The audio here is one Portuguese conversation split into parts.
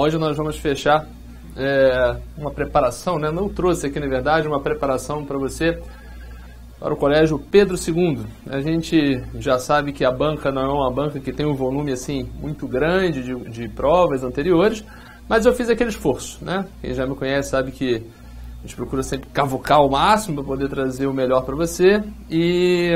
Hoje nós vamos fechar uma preparação, né? Não trouxe aqui, na verdade, uma preparação para você para o Colégio Pedro II. A gente já sabe que a banca não é uma banca que tem um volume assim muito grande de provas anteriores, mas eu fiz aquele esforço, né? Quem já me conhece sabe que a gente procura sempre cavocar o máximo para poder trazer o melhor para você, e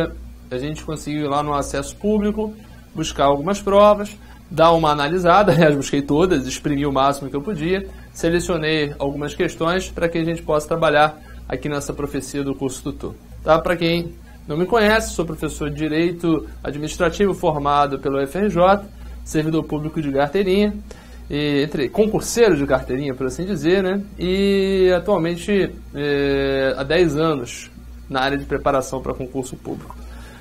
a gente conseguiu ir lá no acesso público, buscar algumas provas, dar uma analisada, aliás, busquei todas, exprimi o máximo que eu podia, selecionei algumas questões para que a gente possa trabalhar aqui nessa profecia do curso tutor. Tá? Para quem não me conhece, sou professor de Direito Administrativo formado pelo FRJ, servidor público de carteirinha, concurseiro de carteirinha, por assim dizer, né? E atualmente há 10 anos na área de preparação para concurso público.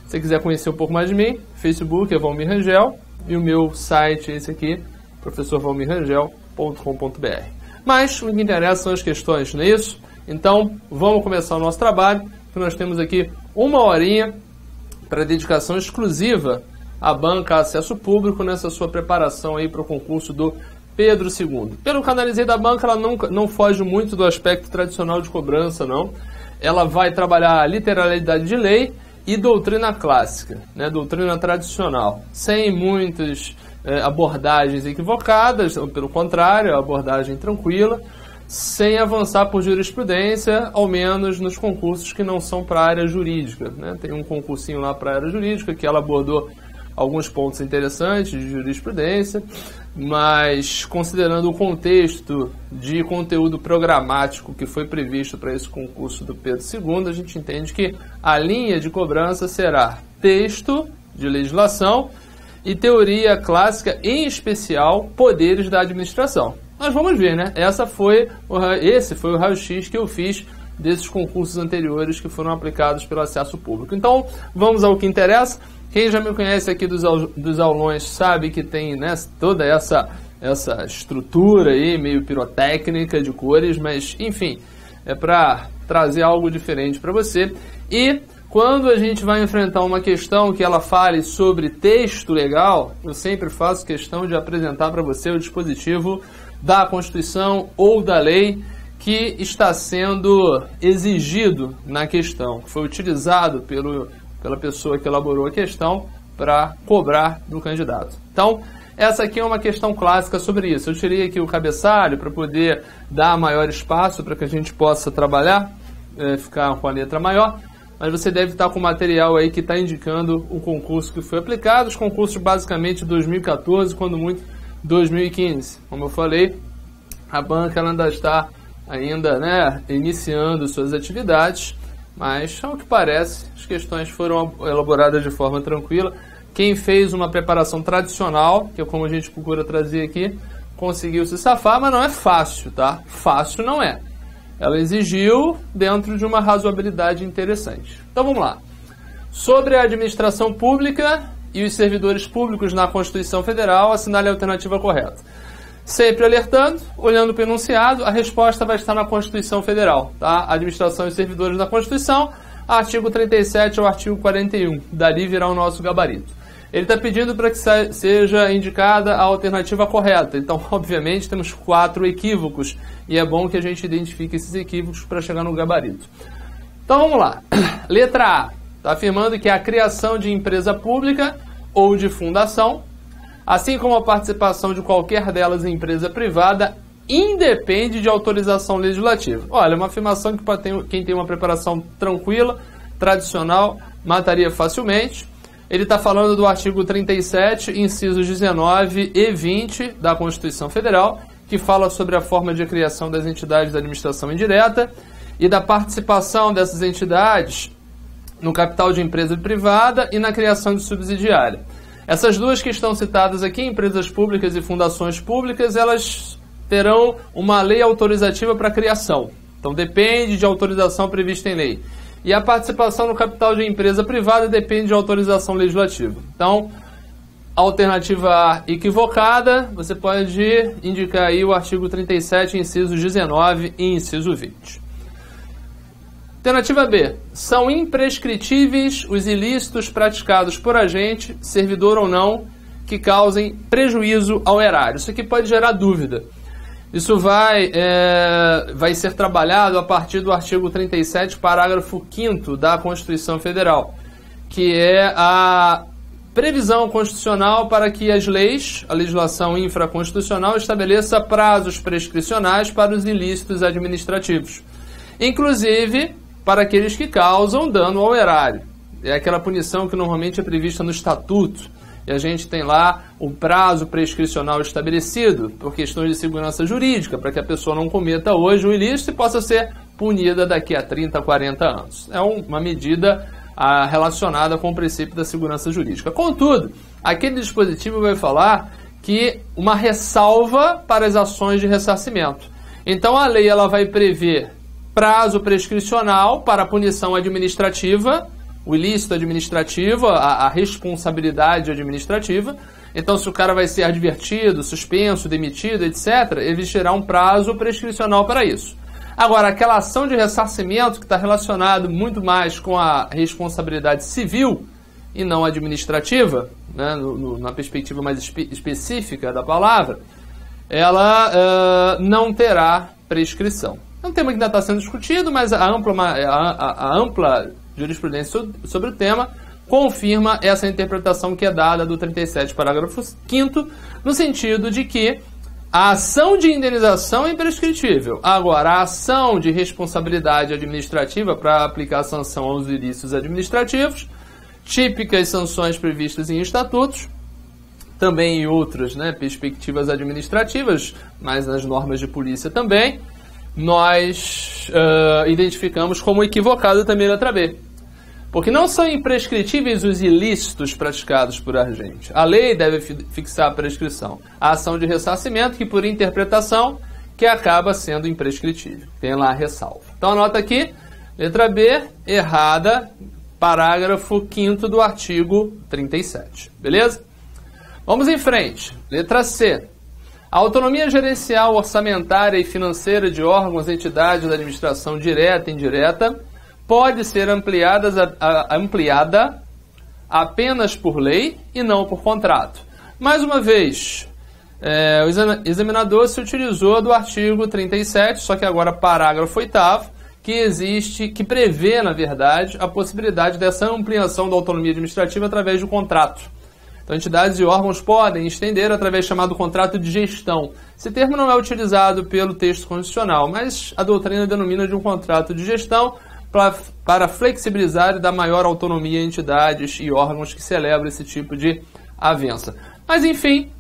Se você quiser conhecer um pouco mais de mim, Facebook é Valmir Rangel e o meu site é esse aqui, professorvalmirrangel.com.br. Mas o que interessa são as questões, não é isso? Então vamos começar o nosso trabalho, que nós temos aqui uma horinha para dedicação exclusiva à banca Acesso Público nessa sua preparação aí para o concurso do Pedro II. Pelo que analisei da banca, ela não foge muito do aspecto tradicional de cobrança, não. Ela vai trabalhar literalidade de lei e doutrina clássica, né, doutrina tradicional, sem muitas abordagens equivocadas, pelo contrário, a abordagem tranquila, sem avançar por jurisprudência, ao menos nos concursos que não são para a área jurídica, né? Tem um concursinho lá para a área jurídica que ela abordou alguns pontos interessantes de jurisprudência, mas considerando o contexto de conteúdo programático que foi previsto para esse concurso do Pedro II, a gente entende que a linha de cobrança será texto de legislação e teoria clássica, em especial poderes da administração. Nós vamos ver, né? Esse foi o raio-x que eu fiz desses concursos anteriores que foram aplicados pelo acesso público. Então, vamos ao que interessa. Quem já me conhece aqui dos aulões sabe que tem, né, toda essa estrutura aí, meio pirotécnica de cores, mas, enfim, é para trazer algo diferente para você. E quando a gente vai enfrentar uma questão que ela fale sobre texto legal, eu sempre faço questão de apresentar para você o dispositivo da Constituição ou da lei que está sendo exigido na questão, que foi utilizado pela pessoa que elaborou a questão para cobrar do candidato. Então, essa aqui é uma questão clássica sobre isso. Eu tirei aqui o cabeçalho para poder dar maior espaço para que a gente possa trabalhar, ficar com a letra maior, mas você deve estar com o material aí que está indicando o concurso que foi aplicado, os concursos basicamente de 2014, quando muito 2015. Como eu falei, a banca ela ainda está né, iniciando suas atividades, mas, ao que parece, as questões foram elaboradas de forma tranquila. Quem fez uma preparação tradicional, que é como a gente procura trazer aqui, conseguiu se safar, mas não é fácil, tá? Fácil não é. Ela exigiu dentro de uma razoabilidade interessante. Então vamos lá. Sobre a administração pública e os servidores públicos na Constituição Federal, assinale a alternativa correta. Sempre alertando, olhando para o enunciado, a resposta vai estar na Constituição Federal, tá? Administração e servidores da Constituição, artigo 37 ao artigo 41. Dali virá o nosso gabarito. Ele está pedindo para que seja indicada a alternativa correta. Então, obviamente, temos 4 equívocos e é bom que a gente identifique esses equívocos para chegar no gabarito. Então, vamos lá. Letra A. Está afirmando que a criação de empresa pública ou de fundação, assim como a participação de qualquer delas em empresa privada, independe de autorização legislativa. Olha, uma afirmação que quem tem uma preparação tranquila, tradicional, mataria facilmente. Ele está falando do artigo 37, incisos 19 e 20 da Constituição Federal, que fala sobre a forma de criação das entidades da administração indireta e da participação dessas entidades no capital de empresa privada e na criação de subsidiária. Essas duas que estão citadas aqui, empresas públicas e fundações públicas, elas terão uma lei autorizativa para a criação. Então depende de autorização prevista em lei. E a participação no capital de empresa privada depende de autorização legislativa. Então, alternativa A equivocada, você pode indicar aí o artigo 37, incisos 19 e inciso 20. Alternativa B. São imprescritíveis os ilícitos praticados por agente, servidor ou não, que causem prejuízo ao erário. Isso aqui pode gerar dúvida. Isso vai ser trabalhado a partir do artigo 37, parágrafo 5º da Constituição Federal, que é a previsão constitucional para que as leis, a legislação infraconstitucional, estabeleça prazos prescricionais para os ilícitos administrativos, inclusive para aqueles que causam dano ao erário. É aquela punição que normalmente é prevista no Estatuto, e a gente tem lá o prazo prescricional estabelecido por questões de segurança jurídica, para que a pessoa não cometa hoje o ilícito e possa ser punida daqui a 30, 40 anos. É uma medida relacionada com o princípio da segurança jurídica. Contudo, aquele dispositivo vai falar que uma ressalva para as ações de ressarcimento. Então a lei ela vai prever prazo prescricional para a punição administrativa, o ilícito administrativo, a responsabilidade administrativa. Então, se o cara vai ser advertido, suspenso, demitido, etc., existirá um prazo prescricional para isso. Agora, aquela ação de ressarcimento que está relacionado muito mais com a responsabilidade civil e não administrativa, né, na perspectiva mais específica da palavra, ela não terá prescrição. É um tema que ainda está sendo discutido, mas a ampla jurisprudência sobre o tema confirma essa interpretação que é dada do 37, parágrafo 5º, no sentido de que a ação de indenização é imprescritível. Agora, a ação de responsabilidade administrativa para aplicar sanção aos ilícitos administrativos, típicas sanções previstas em estatutos, também em outras, né, perspectivas administrativas, mas nas normas de polícia também, nós identificamos como equivocado também a letra B. Porque não são imprescritíveis os ilícitos praticados por agente. A lei deve fixar a prescrição. A ação de ressarcimento, que por interpretação, que acaba sendo imprescritível. Tem lá a ressalva. Então anota aqui, letra B, errada, parágrafo 5º do artigo 37. Beleza? Vamos em frente. Letra C. A autonomia gerencial, orçamentária e financeira de órgãos e entidades da administração direta e indireta pode ser ampliada apenas por lei e não por contrato. Mais uma vez, o examinador se utilizou do artigo 37, só que agora parágrafo 8º, que prevê, na verdade, a possibilidade dessa ampliação da autonomia administrativa através do contrato. Então, entidades e órgãos podem estender através do chamado contrato de gestão. Esse termo não é utilizado pelo texto constitucional, mas a doutrina denomina de um contrato de gestão para flexibilizar e dar maior autonomia a entidades e órgãos que celebram esse tipo de avença. Mas, enfim,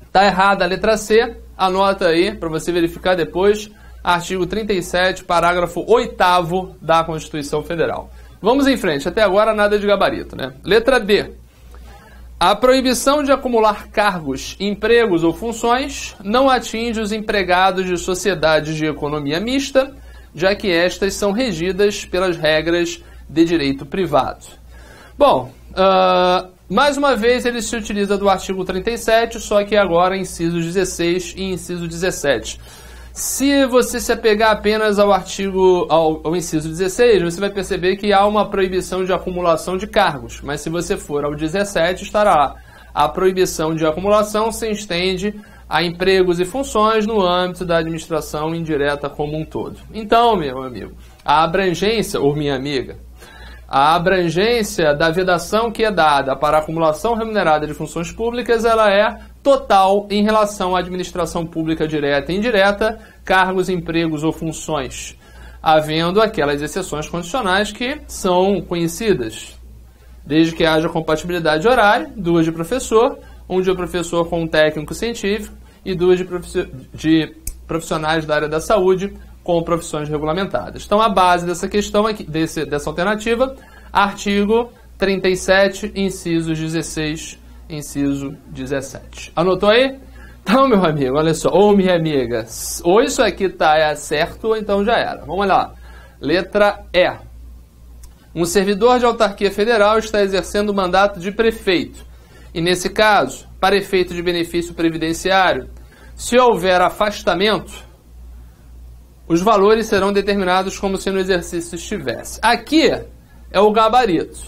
está errada a letra C. Anota aí para você verificar depois. Artigo 37, parágrafo 8º da Constituição Federal. Vamos em frente. Até agora, nada de gabarito, né? Letra D. A proibição de acumular cargos, empregos ou funções não atinge os empregados de sociedades de economia mista, já que estas são regidas pelas regras de direito privado. Bom, mais uma vez ele se utiliza do artigo 37, só que agora incisos 16 e inciso 17. Se você se apegar apenas ao inciso 16, você vai perceber que há uma proibição de acumulação de cargos, mas se você for ao 17, estará lá. A proibição de acumulação se estende a empregos e funções no âmbito da administração indireta como um todo. Então, meu amigo, a abrangência, ou minha amiga, a abrangência da vedação que é dada para a acumulação remunerada de funções públicas, ela é total em relação à administração pública direta e indireta, cargos, empregos ou funções, havendo aquelas exceções condicionais que são conhecidas, desde que haja compatibilidade de horário, 2 de professor, 1 de professor com um técnico científico e 2 de profissionais da área da saúde com profissões regulamentadas. Então, a base dessa questão aqui, dessa alternativa, artigo 37, incisos 16, inciso 17. Anotou aí? Então, meu amigo, olha só, ou minha amiga, ou isso aqui está certo, ou então já era. Vamos lá. Letra E. Um servidor de autarquia federal está exercendo o mandato de prefeito. E, nesse caso, para efeito de benefício previdenciário, se houver afastamento, os valores serão determinados como se no exercício estivesse. Aqui é o gabarito.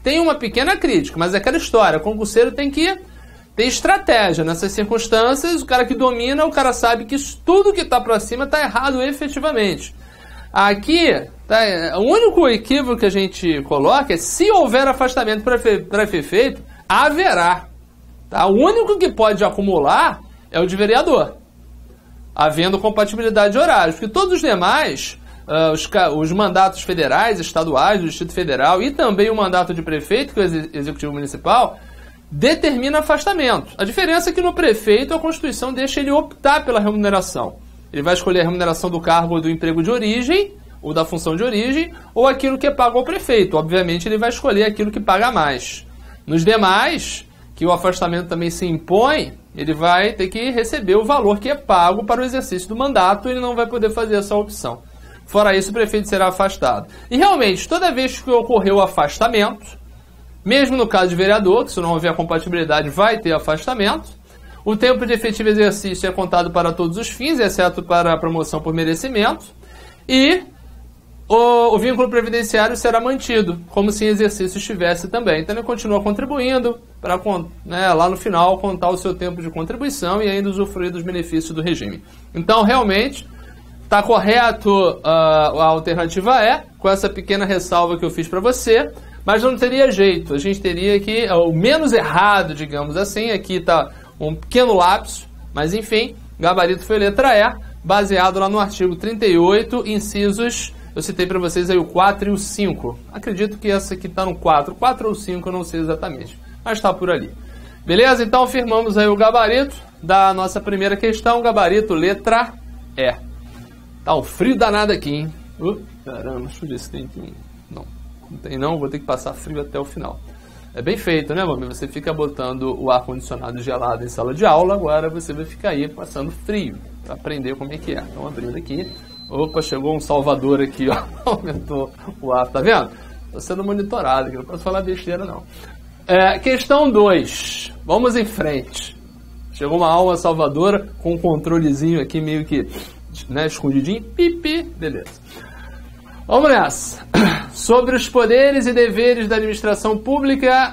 Tem uma pequena crítica, mas é aquela história. O concurseiro tem que tem estratégia. Nessas circunstâncias, o cara que domina, o cara sabe que tudo que está para cima está errado efetivamente. Aqui, tá, o único equívoco que a gente coloca é se houver afastamento para efeito, haverá. Tá? O único que pode acumular é o de vereador, havendo compatibilidade de horários, porque todos os demais, os mandatos federais, estaduais, do Distrito Federal e também o mandato de prefeito, que é o Executivo Municipal, determina afastamento. A diferença é que no prefeito a Constituição deixa ele optar pela remuneração. Ele vai escolher a remuneração do cargo ou do emprego de origem, ou da função de origem, ou aquilo que é pago ao prefeito. Obviamente ele vai escolher aquilo que paga mais. Nos demais, que o afastamento também se impõe, ele vai ter que receber o valor que é pago para o exercício do mandato, ele não vai poder fazer essa opção. Fora isso, o prefeito será afastado. E realmente, toda vez que ocorreu o afastamento, mesmo no caso de vereador, que se não houver compatibilidade vai ter afastamento, o tempo de efetivo exercício é contado para todos os fins, exceto para a promoção por merecimento, e o vínculo previdenciário será mantido, como se em exercício estivesse também. Então ele continua contribuindo para, lá no final, contar o seu tempo de contribuição e ainda usufruir dos benefícios do regime. Então, realmente, está correto a alternativa E, com essa pequena ressalva que eu fiz para você, mas não teria jeito. A gente teria que, o menos errado, digamos assim, aqui está um pequeno lapso, mas enfim, gabarito foi letra E, baseado lá no artigo 38, incisos, eu citei para vocês aí o 4 e o 5. Acredito que essa aqui está no 4. 4 ou 5, eu não sei exatamente, mas está por ali. Beleza? Então firmamos aí o gabarito da nossa primeira questão, gabarito letra E. Tá um frio danado aqui, hein? Caramba, deixa eu ver se tem aqui. Não tem não, vou ter que passar frio até o final. É bem feito, né, mami? Você fica botando o ar-condicionado gelado em sala de aula, agora você vai ficar aí passando frio, para aprender como é que é. Então, abrindo aqui. Opa, chegou um salvador aqui, ó. Aumentou o ar, tá vendo? Tô sendo monitorado aqui, não posso falar besteira, não. Questão 2. Vamos em frente. Chegou uma alma salvadora com um controlezinho aqui meio que, escondidinho. Pipi, beleza. Vamos nessa. Sobre os poderes e deveres da administração pública,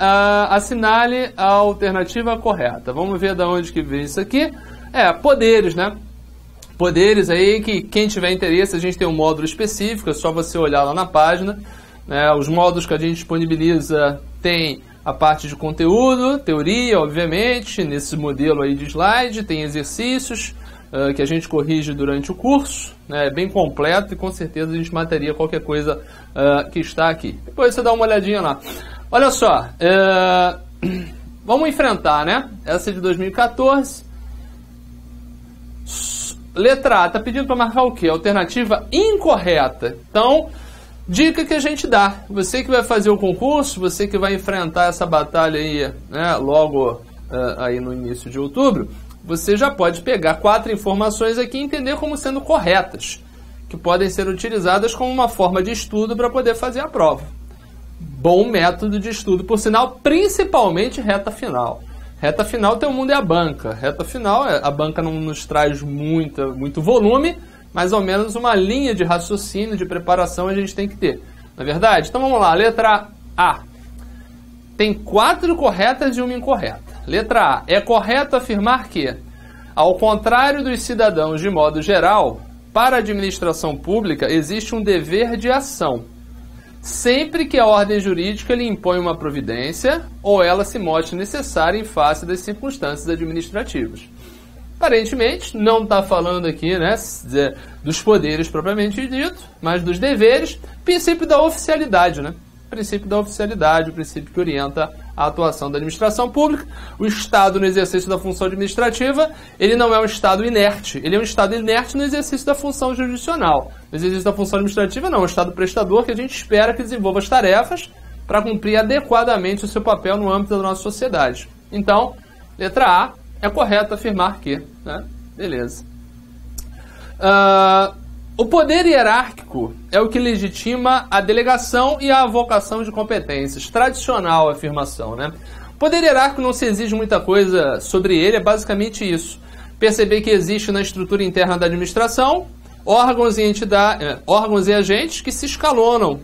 assinale a alternativa correta. Vamos ver de onde que vem isso aqui. Poderes, né? Poderes aí que quem tiver interesse, a gente tem um módulo específico, é só você olhar lá na página. Os módulos que a gente disponibiliza tem a parte de conteúdo, teoria, obviamente, nesse modelo aí de slide, tem exercícios, que a gente corrige durante o curso, é bem completo e com certeza a gente mataria qualquer coisa que está aqui. Depois você dá uma olhadinha lá. Olha só, vamos enfrentar, né? Essa é de 2014. Letra A, está pedindo para marcar o quê? Alternativa incorreta. Então, dica que a gente dá. Você que vai fazer o concurso, você que vai enfrentar essa batalha aí, né, logo aí no início de outubro, você já pode pegar 4 informações aqui e entender como sendo corretas, que podem ser utilizadas como uma forma de estudo para poder fazer a prova. Bom método de estudo, por sinal, principalmente reta final. Reta final tem o mundo e a banca. Reta final, a banca não nos traz muito volume, mais ou menos uma linha de raciocínio, de preparação a gente tem que ter. Não é verdade? Então vamos lá, letra A. Tem 4 corretas e uma incorreta. Letra A. É correto afirmar que, ao contrário dos cidadãos de modo geral, para a administração pública existe um dever de ação, sempre que a ordem jurídica lhe impõe uma providência ou ela se mote necessária em face das circunstâncias administrativas. Aparentemente, não está falando aqui, né, dos poderes propriamente dito, mas dos deveres, princípio da oficialidade, né? Princípio da oficialidade, o princípio que orienta a atuação da administração pública. O Estado, no exercício da função administrativa, ele não é um Estado inerte, ele é um Estado inerte no exercício da função jurisdicional. No exercício da função administrativa, não, é um Estado prestador que a gente espera que desenvolva as tarefas para cumprir adequadamente o seu papel no âmbito da nossa sociedade. Então, letra A, é correto afirmar que, né? Beleza. O poder hierárquico é o que legitima a delegação e a avocação de competências. Tradicional afirmação, né? O poder hierárquico não se exige muita coisa sobre ele, é basicamente isso. Perceber que existe na estrutura interna da administração órgãos e agentes que se escalonam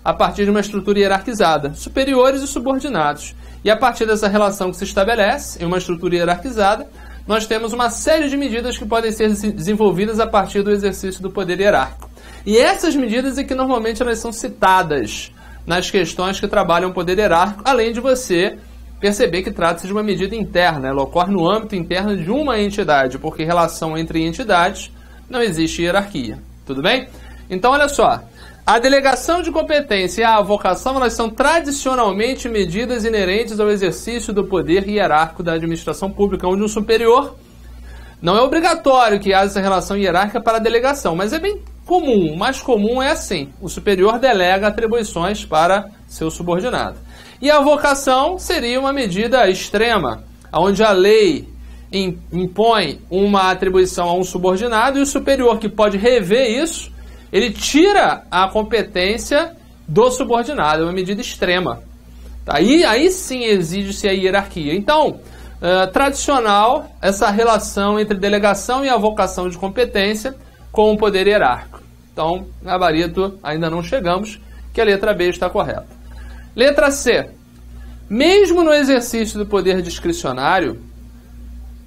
a partir de uma estrutura hierarquizada, superiores e subordinados. E a partir dessa relação que se estabelece em uma estrutura hierarquizada, nós temos uma série de medidas que podem ser desenvolvidas a partir do exercício do poder hierárquico. E essas medidas é que normalmente elas são citadas nas questões que trabalham o poder hierárquico, além de você perceber que trata-se de uma medida interna, ela ocorre no âmbito interno de uma entidade, porque em relação entre entidades não existe hierarquia. Tudo bem? Então, olha só. A delegação de competência e a avocação, elas são tradicionalmente medidas inerentes ao exercício do poder hierárquico da administração pública, onde um superior não é obrigatório que haja essa relação hierárquica para a delegação, mas é bem comum. O mais comum é assim: o superior delega atribuições para seu subordinado. E a avocação seria uma medida extrema, onde a lei impõe uma atribuição a um subordinado e o superior, que pode rever isso, ele tira a competência do subordinado. É uma medida extrema. Aí sim exige-se a hierarquia. Então, tradicional, essa relação entre delegação e avocação de competência com o poder hierárquico. Então, gabarito, ainda não chegamos, que a letra B está correta. Letra C. Mesmo no exercício do poder discricionário,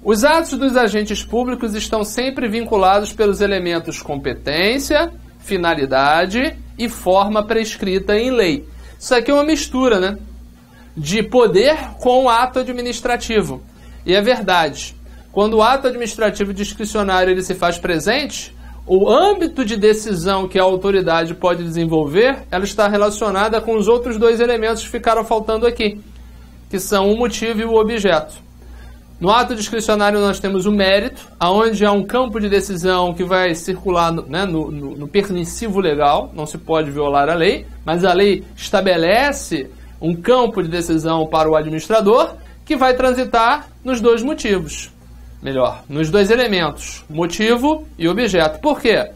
os atos dos agentes públicos estão sempre vinculados pelos elementos competência, finalidade e forma prescrita em lei. Isso aqui é uma mistura, né, de poder com o ato administrativo. E é verdade, quando o ato administrativo discricionário ele se faz presente, o âmbito de decisão que a autoridade pode desenvolver, ela está relacionada com os outros dois elementos que ficaram faltando aqui, que são o motivo e o objeto. No ato discricionário nós temos o mérito, onde há um campo de decisão que vai circular, né, no permissivo legal, não se pode violar a lei, mas a lei estabelece um campo de decisão para o administrador que vai transitar nos dois motivos. Melhor, nos dois elementos, motivo e objeto. Por quê?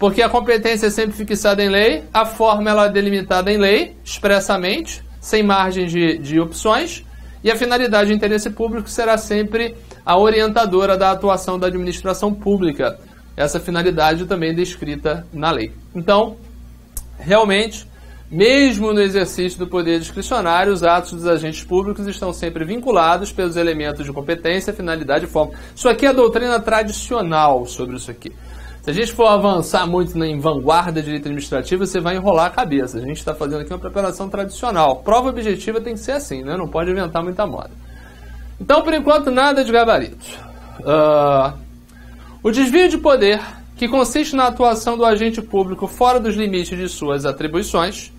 Porque a competência é sempre fixada em lei, a forma ela é delimitada em lei, expressamente, sem margem de opções, e a finalidade de interesse público será sempre a orientadora da atuação da administração pública. Essa finalidade também é descrita na lei. Então, realmente, mesmo no exercício do poder discricionário, os atos dos agentes públicos estão sempre vinculados pelos elementos de competência, finalidade e forma. Isso aqui é a doutrina tradicional sobre isso aqui. Se a gente for avançar muito em vanguarda de direito administrativo, você vai enrolar a cabeça. A gente está fazendo aqui uma preparação tradicional. Prova objetiva tem que ser assim, né? Não pode inventar muita moda. Então, por enquanto, nada de gabarito. O desvio de poder, que consiste na atuação do agente público fora dos limites de suas atribuições,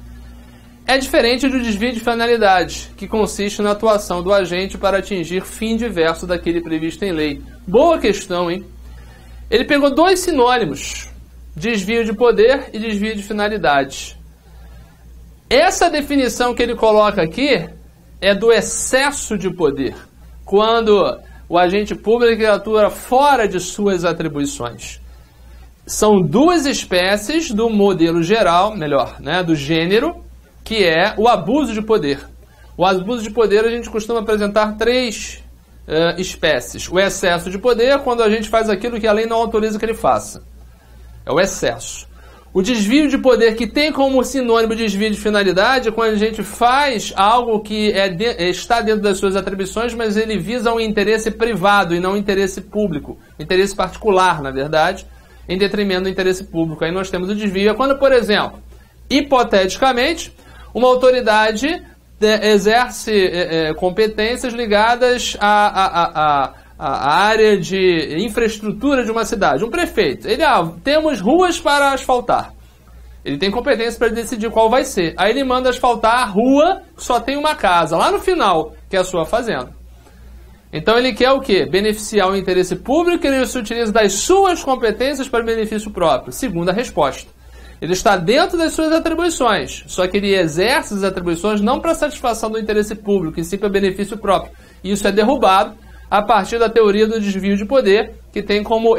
é diferente do desvio de finalidade, que consiste na atuação do agente para atingir fim diverso daquele previsto em lei. Boa questão, hein? Ele pegou dois sinônimos, desvio de poder e desvio de finalidade. Essa definição que ele coloca aqui é do excesso de poder, quando o agente público atua fora de suas atribuições. São duas espécies do modelo geral, melhor, né, do gênero, que é o abuso de poder. O abuso de poder a gente costuma apresentar três espécies. O excesso de poder é quando a gente faz aquilo que a lei não autoriza que ele faça. É o excesso. O desvio de poder, que tem como sinônimo de desvio de finalidade, é quando a gente faz algo que está dentro das suas atribuições, mas ele visa um interesse privado e não um interesse público. Interesse particular, na verdade, em detrimento do interesse público. Aí nós temos o desvio. É quando, por exemplo, hipoteticamente, uma autoridade exerce competências ligadas à área de infraestrutura de uma cidade. Um prefeito, temos ruas para asfaltar. Ele tem competência para decidir qual vai ser. Aí ele manda asfaltar a rua que só tem uma casa, lá no final, que é a sua fazenda. Então ele quer o quê? Beneficiar o interesse público, e ele se utiliza das suas competências para benefício próprio. Segunda resposta. Ele está dentro das suas atribuições, só que ele exerce as atribuições não para satisfação do interesse público, e sim para benefício próprio. E isso é derrubado a partir da teoria do desvio de poder, que tem como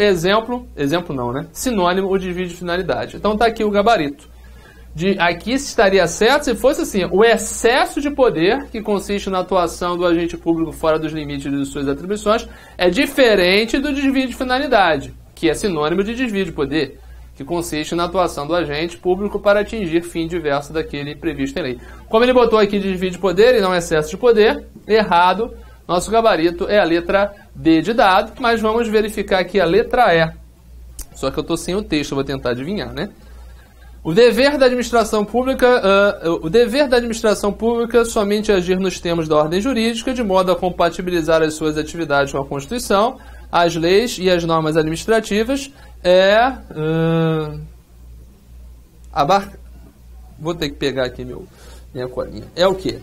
sinônimo o desvio de finalidade. Então está aqui o gabarito. Aqui estaria certo se fosse assim: o excesso de poder, que consiste na atuação do agente público fora dos limites de suas atribuições, é diferente do desvio de finalidade, que é sinônimo de desvio de poder, que consiste na atuação do agente público para atingir fim diverso daquele previsto em lei. Como ele botou aqui desvio de poder e não excesso de poder, errado, nosso gabarito é a letra D de dado, mas vamos verificar aqui a letra E. Só que eu estou sem o texto, eu vou tentar adivinhar, né? O dever da administração pública somente agir nos termos da ordem jurídica, de modo a compatibilizar as suas atividades com a Constituição, as leis e as normas administrativas, Vou ter que pegar aqui minha colinha. É o quê?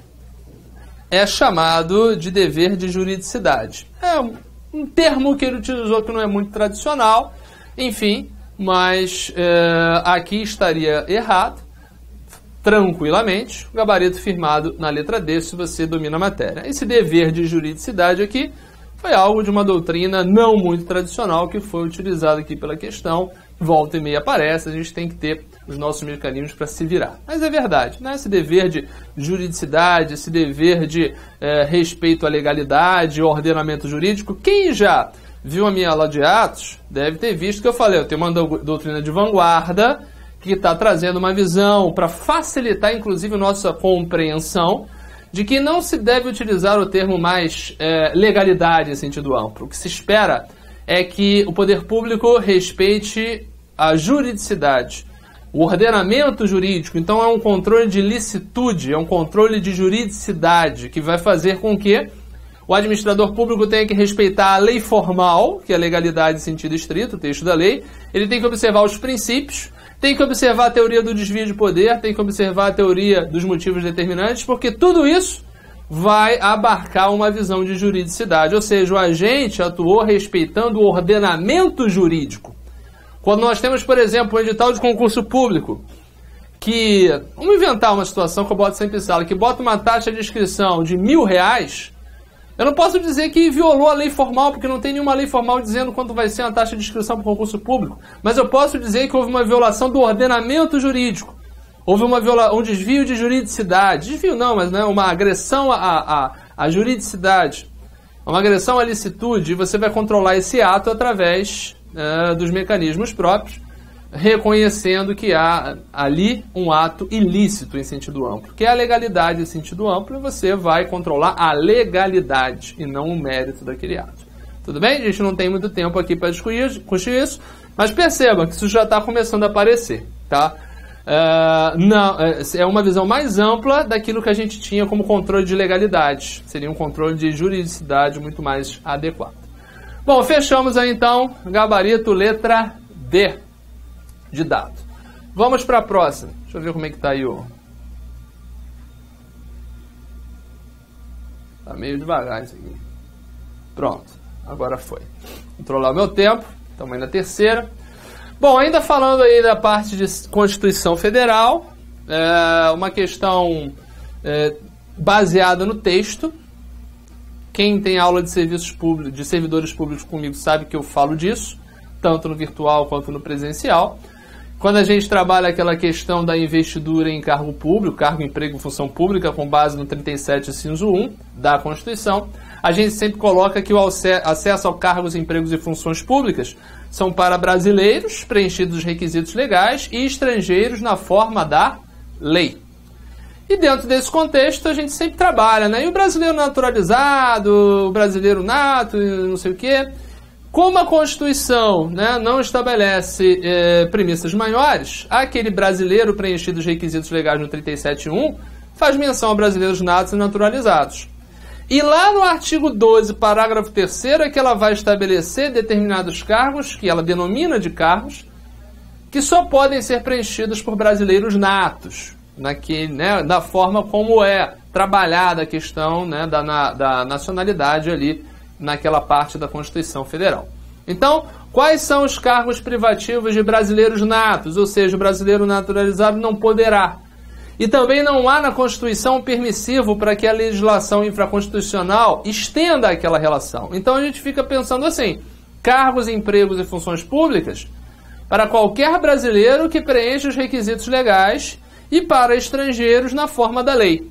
É chamado de dever de juridicidade. É um termo que ele utilizou que não é muito tradicional, enfim, mas aqui estaria errado, tranquilamente, o gabarito firmado na letra D, se você domina a matéria. Esse dever de juridicidade aqui foi algo de uma doutrina não muito tradicional que foi utilizado aqui pela questão, volta e meia aparece, a gente tem que ter os nossos mecanismos para se virar. Mas é verdade, né? Esse dever de juridicidade, esse dever de respeito à legalidade, ordenamento jurídico, quem já viu a minha aula de Atos deve ter visto que eu falei, eu tenho uma doutrina de vanguarda que está trazendo uma visão para facilitar, inclusive, a nossa compreensão de que não se deve utilizar o termo mais legalidade em sentido amplo. O que se espera é que o poder público respeite a juridicidade, o ordenamento jurídico. Então é um controle de licitude, é um controle de juridicidade que vai fazer com que o administrador público tenha que respeitar a lei formal, que é a legalidade em sentido estrito, o texto da lei. Ele tem que observar os princípios, tem que observar a teoria do desvio de poder, tem que observar a teoria dos motivos determinantes, porque tudo isso vai abarcar uma visão de juridicidade, ou seja, o agente atuou respeitando o ordenamento jurídico. Quando nós temos, por exemplo, um edital de concurso público, que, vamos inventar uma situação que eu boto sempre em sala, que bota uma taxa de inscrição de R$1.000, eu não posso dizer que violou a lei formal, porque não tem nenhuma lei formal dizendo quanto vai ser a taxa de inscrição para o concurso público. Mas eu posso dizer que houve uma violação do ordenamento jurídico. Houve um desvio de juridicidade. Desvio não, mas né, uma agressão à juridicidade. Uma agressão à licitude. E você vai controlar esse ato através dos mecanismos próprios, reconhecendo que há ali um ato ilícito em sentido amplo, que é a legalidade em sentido amplo, e você vai controlar a legalidade e não o mérito daquele ato. Tudo bem? A gente não tem muito tempo aqui para discutir isso, mas perceba que isso já está começando a aparecer, tá? É uma visão mais ampla daquilo que a gente tinha como controle de legalidade. Seria um controle de juridicidade muito mais adequado. Bom, fechamos aí então, gabarito letra D de dado. Vamos para a próxima. Deixa eu ver como é que está aí o... Tá meio devagar isso aqui. Pronto, agora foi. Controlar o meu tempo, estamos aí na terceira. Bom, ainda falando aí da parte de Constituição Federal, uma questão baseada no texto. Quem tem aula de serviços públicos, de servidores públicos comigo sabe que eu falo disso, tanto no virtual quanto no presencial. Quando a gente trabalha aquela questão da investidura em cargo público, cargo, emprego, função pública, com base no 37, inciso 1 da Constituição, a gente sempre coloca que o acesso a cargos, empregos e funções públicas são para brasileiros, preenchidos os requisitos legais, e estrangeiros na forma da lei. E dentro desse contexto a gente sempre trabalha, né? E o brasileiro naturalizado, o brasileiro nato, não sei o quê. Como a Constituição, né, não estabelece premissas maiores, aquele brasileiro preenchido os requisitos legais no 37.1 faz menção a brasileiros natos e naturalizados. E lá no artigo 12, parágrafo 3º, é que ela vai estabelecer determinados cargos, que ela denomina de cargos, que só podem ser preenchidos por brasileiros natos, da forma como é trabalhada a questão, né, da nacionalidade ali, naquela parte da Constituição Federal. Então, quais são os cargos privativos de brasileiros natos? Ou seja, o brasileiro naturalizado não poderá. E também não há na Constituição permissivo para que a legislação infraconstitucional estenda aquela relação. Então a gente fica pensando assim, cargos, empregos e funções públicas para qualquer brasileiro que preencha os requisitos legais e para estrangeiros na forma da lei.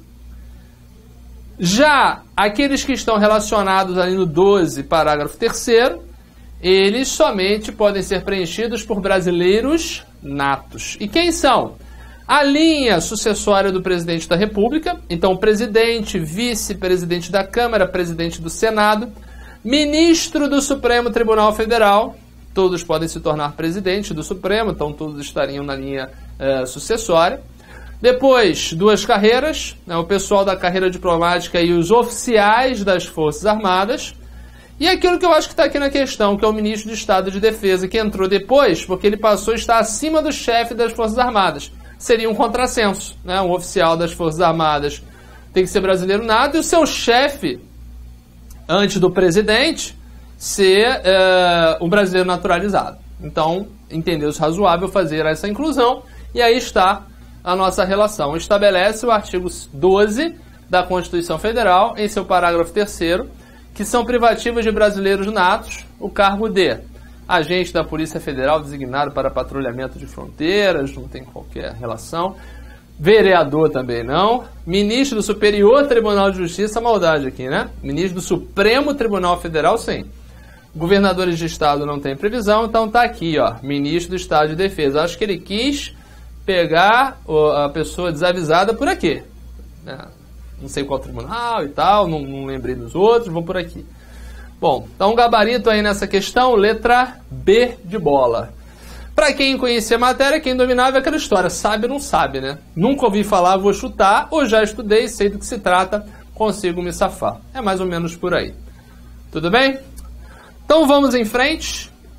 Já aqueles que estão relacionados ali no 12, parágrafo 3º, eles somente podem ser preenchidos por brasileiros natos. E quem são? A linha sucessória do presidente da República, então presidente, vice-presidente da Câmara, presidente do Senado, ministro do Supremo Tribunal Federal, todos podem se tornar presidente do Supremo, então todos estariam na linha sucessória. Depois, duas carreiras, né, o pessoal da carreira diplomática e os oficiais das Forças Armadas. E aquilo que eu acho que está aqui na questão, que é o ministro de Estado de Defesa, que entrou depois, porque ele passou a estar acima do chefe das Forças Armadas. Seria um contrassenso, né? Um oficial das Forças Armadas tem que ser brasileiro nato e o seu chefe, antes do presidente, ser um brasileiro naturalizado. Então, entendeu-se razoável fazer essa inclusão, e aí está a nossa relação. Estabelece o artigo 12 da Constituição Federal, em seu parágrafo 3º, que são privativos de brasileiros natos o cargo de agente da Polícia Federal designado para patrulhamento de fronteiras, não tem qualquer relação, vereador também não, ministro do Superior Tribunal de Justiça, maldade aqui, né? Ministro do Supremo Tribunal Federal, sim. Governadores de Estado não tem previsão, então tá aqui, ó, ministro do Estado de Defesa. Acho que ele quis pegar a pessoa desavisada por aqui, né? Não sei qual tribunal e tal, não lembrei dos outros, vou por aqui. Bom, então gabarito aí nessa questão, letra B de bola. Para quem conhecia a matéria, quem dominava é aquela história, sabe ou não sabe, né? Nunca ouvi falar, vou chutar, ou já estudei, sei do que se trata, consigo me safar. É mais ou menos por aí. Tudo bem? Então vamos em frente.